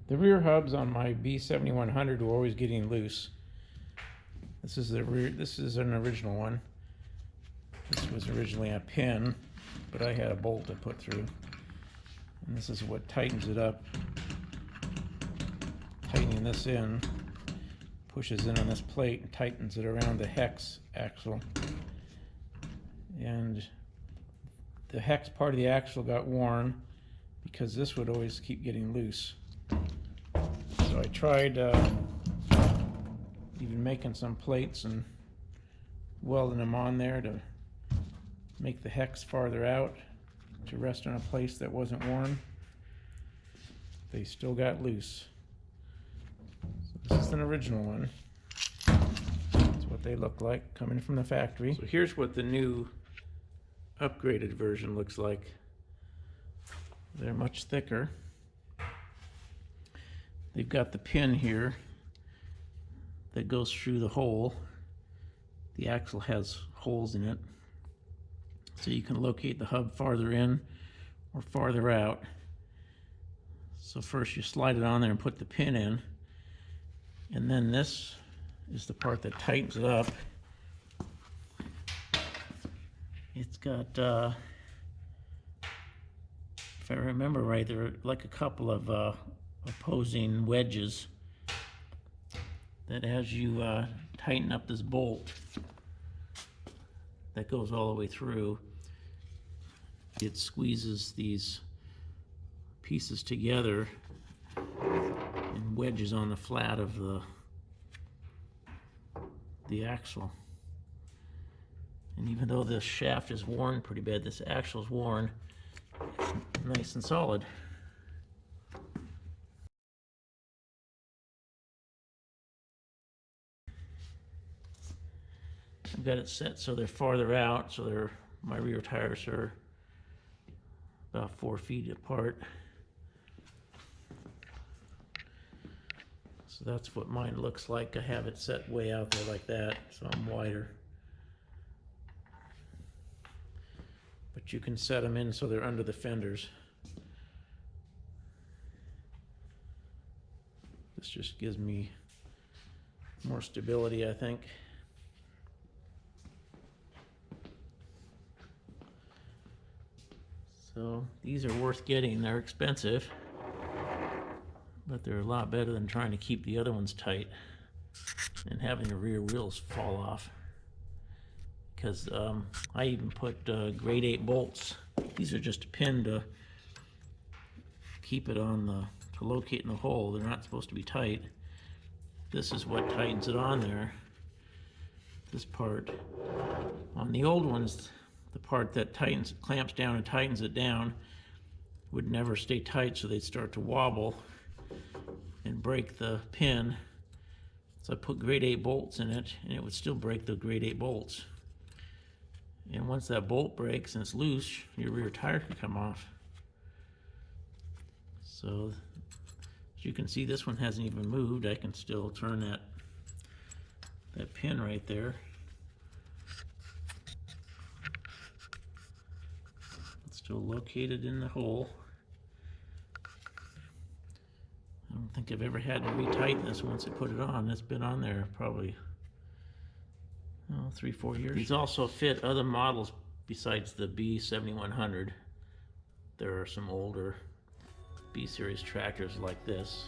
The rear hubs on my B7100 were always getting loose. This is an original one. This was originally a pin, but I had a bolt to put through. And this is what tightens it up. Tightening this in, pushes in on this plate and tightens it around the hex axle. And the hex part of the axle got worn because this would always keep getting loose. So I tried even making some plates and welding them on there to make the hex farther out to rest in a place that wasn't worn. They still got loose. So this is an original one. That's what they look like coming from the factory. So here's what the new upgraded version looks like. They're much thicker. They've got the pin here that goes through the hole. The axle has holes in it, so you can locate the hub farther in or farther out. So first you slide it on there and put the pin in, and then this is the part that tightens it up. It's got, if I remember right, there are like a couple of opposing wedges that as you tighten up this bolt that goes all the way through, it squeezes these pieces together and wedges on the flat of the axle. And even though this shaft is worn pretty bad, this axle is worn, it's nice and solid. I've got it set so they're farther out, so my rear tires are about 4 feet apart. So that's what mine looks like. I have it set way out there like that, so I'm wider. But you can set them in so they're under the fenders. This just gives me more stability, I think. So these are worth getting. They're expensive, but they're a lot better than trying to keep the other ones tight and having the rear wheels fall off. Because I even put grade 8 bolts. These are just a pin to keep it on to locate in the hole. They're not supposed to be tight. This is what tightens it on there. This part. On the old ones, the part that clamps down and tightens it down would never stay tight, so they'd start to wobble and break the pin. So I put grade 8 bolts in it, and it would still break the grade 8 bolts. And once that bolt breaks and it's loose, your rear tire can come off. So as you can see, this one hasn't even moved. I can still turn that pin right there. It's still located in the hole. I don't think I've ever had to retighten this once I put it on. It's been on there probably 3-4 years. These also fit other models besides the B7100. There are some older B-series tractors like this.